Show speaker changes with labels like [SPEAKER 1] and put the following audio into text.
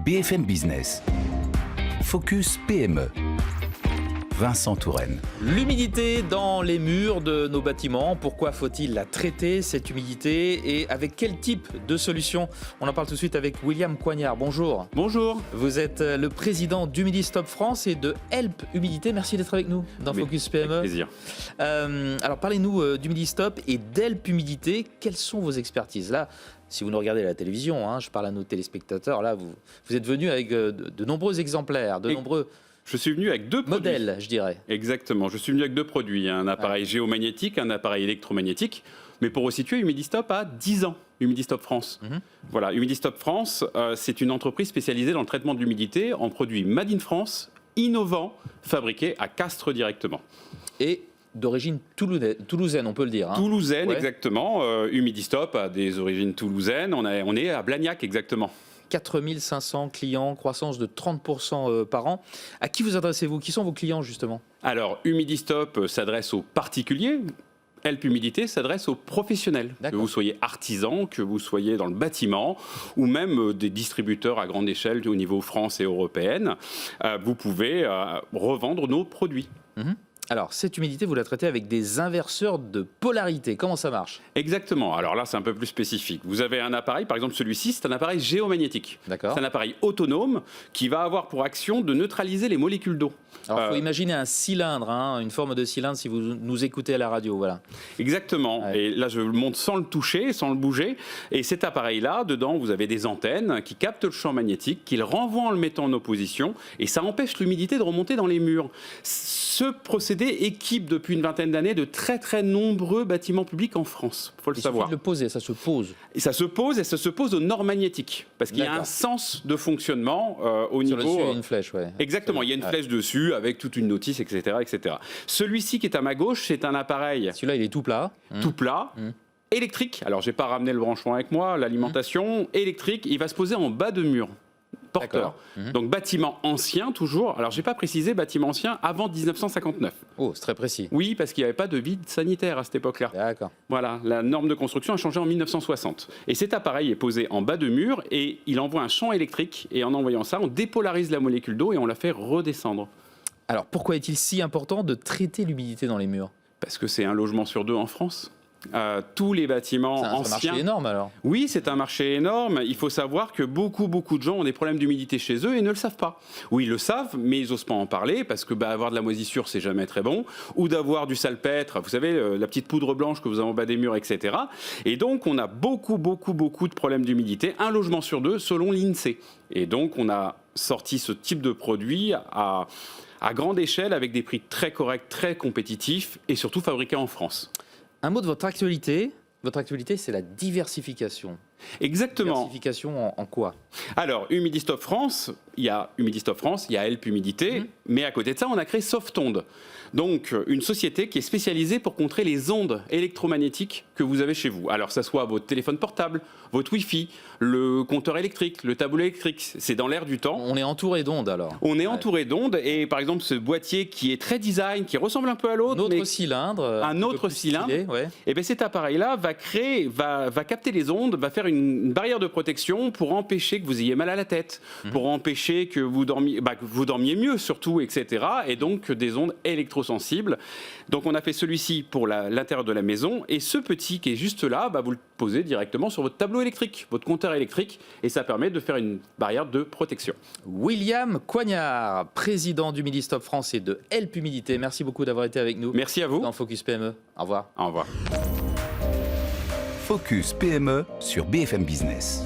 [SPEAKER 1] BFM Business. Focus PME. Vincent Touraine.
[SPEAKER 2] L'humidité dans les murs de nos bâtiments, pourquoi faut-il la traiter, cette humidité, et avec quel type de solution? On en parle tout de suite avec William Coignard. Bonjour.
[SPEAKER 3] Bonjour.
[SPEAKER 2] Vous êtes le président d'Humidistop France et de Help Humidité. Merci d'être avec nous dans Focus PME.
[SPEAKER 3] Avec plaisir.
[SPEAKER 2] Alors parlez-nous d'Humidistop et d'Help Humidité. Quelles sont vos expertises? Là, si vous nous regardez à la télévision, je parle à nos téléspectateurs, là vous êtes venu avec de nombreux exemplaires, nombreux...
[SPEAKER 3] Je suis venu avec deux
[SPEAKER 2] modèles, je dirais.
[SPEAKER 3] Exactement. Je suis venu avec deux produits. Un appareil géomagnétique, un appareil électromagnétique. Mais pour resituer, Humidistop a 10 ans. Humidistop France. Voilà, Humidistop France, c'est une entreprise spécialisée dans le traitement de l'humidité en produits made in France, innovants, fabriqués à Castres directement.
[SPEAKER 2] Et d'origine toulousaine, on peut le dire.
[SPEAKER 3] Toulousaine, exactement. Humidistop a des origines toulousaines. On est à Blagnac, exactement.
[SPEAKER 2] 4500 clients, croissance de 30% par an. À qui vous adressez-vous? Qui sont vos clients, justement?
[SPEAKER 3] Alors, Humidistop s'adresse aux particuliers. Help Humidité s'adresse aux professionnels. Que vous soyez artisan, que vous soyez dans le bâtiment, ou même des distributeurs à grande échelle au niveau France et européenne, vous pouvez revendre nos produits.
[SPEAKER 2] Alors, cette humidité, vous la traitez avec des inverseurs de polarité. Comment ça marche?
[SPEAKER 3] Exactement. Alors là, c'est un peu plus spécifique. Vous avez un appareil, par exemple celui-ci, c'est un appareil géomagnétique.
[SPEAKER 2] D'accord.
[SPEAKER 3] C'est un appareil autonome qui va avoir pour action de neutraliser les molécules d'eau.
[SPEAKER 2] Alors, il faut imaginer un cylindre, une forme de cylindre si vous nous écoutez à la radio. Voilà.
[SPEAKER 3] Exactement. Ouais. Et là, je le montre sans le toucher, sans le bouger. Et cet appareil-là, dedans, vous avez des antennes qui captent le champ magnétique, qui le renvoient en le mettant en opposition. Et ça empêche l'humidité de remonter dans les murs. Ce procédé équipe depuis une vingtaine d'années de très très nombreux bâtiments publics en France. Il faut le savoir.
[SPEAKER 2] Il suffit de le poser, ça se pose.
[SPEAKER 3] Et ça se pose aux normes magnétiques. Parce qu'il y a un sens de fonctionnement au niveau...
[SPEAKER 2] Sur le dessus, il y a une flèche, ouais.
[SPEAKER 3] Exactement, il y a une flèche dessus avec toute une notice, etc. etc. Celui-ci qui est à ma gauche, c'est un appareil...
[SPEAKER 2] Celui-là, il est tout plat.
[SPEAKER 3] Tout plat. Électrique. Alors, j'ai pas ramené le branchement avec moi, l'alimentation. Électrique, il va se poser en bas de mur. Porteur. Donc bâtiment ancien toujours. Alors j'ai pas précisé bâtiment ancien avant 1959.
[SPEAKER 2] Oh, c'est très précis.
[SPEAKER 3] Oui, parce qu'il n'y avait pas de vide sanitaire à cette époque-là.
[SPEAKER 2] D'accord.
[SPEAKER 3] Voilà, la norme de construction a changé en 1960. Et cet appareil est posé en bas de mur et il envoie un champ électrique. Et en envoyant ça, on dépolarise la molécule d'eau et on la fait redescendre.
[SPEAKER 2] Alors pourquoi est-il si important de traiter l'humidité dans les murs?
[SPEAKER 3] Parce que c'est un logement sur deux en France. Tous les bâtiments anciens.
[SPEAKER 2] C'est un marché énorme alors.
[SPEAKER 3] Oui, c'est un marché énorme. Il faut savoir que beaucoup de gens ont des problèmes d'humidité chez eux et ne le savent pas. Oui, ils le savent, mais ils n'osent pas en parler parce que avoir de la moisissure, c'est jamais très bon. Ou d'avoir du salpêtre, vous savez, la petite poudre blanche que vous avez en bas des murs, etc. Et donc, on a beaucoup de problèmes d'humidité. Un logement sur deux, selon l'INSEE. Et donc, on a sorti ce type de produit à grande échelle avec des prix très corrects, très compétitifs et surtout fabriqués en France.
[SPEAKER 2] Un mot de votre actualité. Votre actualité, c'est la diversification.
[SPEAKER 3] Exactement.
[SPEAKER 2] Diversification en quoi?
[SPEAKER 3] Alors, Humidistop France, il y a Help Humidité, mais à côté de ça, on a créé Softonde. Donc, une société qui est spécialisée pour contrer les ondes électromagnétiques que vous avez chez vous. Alors, ça soit votre téléphone portable, votre Wi-Fi, le compteur électrique, le tableau électrique, c'est dans l'air du temps.
[SPEAKER 2] On est entouré d'ondes alors.
[SPEAKER 3] On est entouré d'ondes et par exemple, ce boîtier qui est très design, qui ressemble un peu à l'autre.
[SPEAKER 2] Un autre cylindre.
[SPEAKER 3] Et bien cet appareil-là va capter les ondes, va faire une barrière de protection pour empêcher que vous ayez mal à la tête, pour empêcher que vous dormiez mieux surtout, etc. Et donc des ondes électrosensibles. Donc on a fait celui-ci pour l'intérieur de la maison et ce petit qui est juste là, vous le posez directement sur votre tableau électrique, votre compteur électrique et ça permet de faire une barrière de protection.
[SPEAKER 2] William Coignard, président d'Humidistop France et de Help Humidité. Merci beaucoup d'avoir été avec nous.
[SPEAKER 3] Merci à vous.
[SPEAKER 2] Dans Focus PME. Au revoir.
[SPEAKER 3] Au revoir.
[SPEAKER 1] Focus PME sur BFM Business.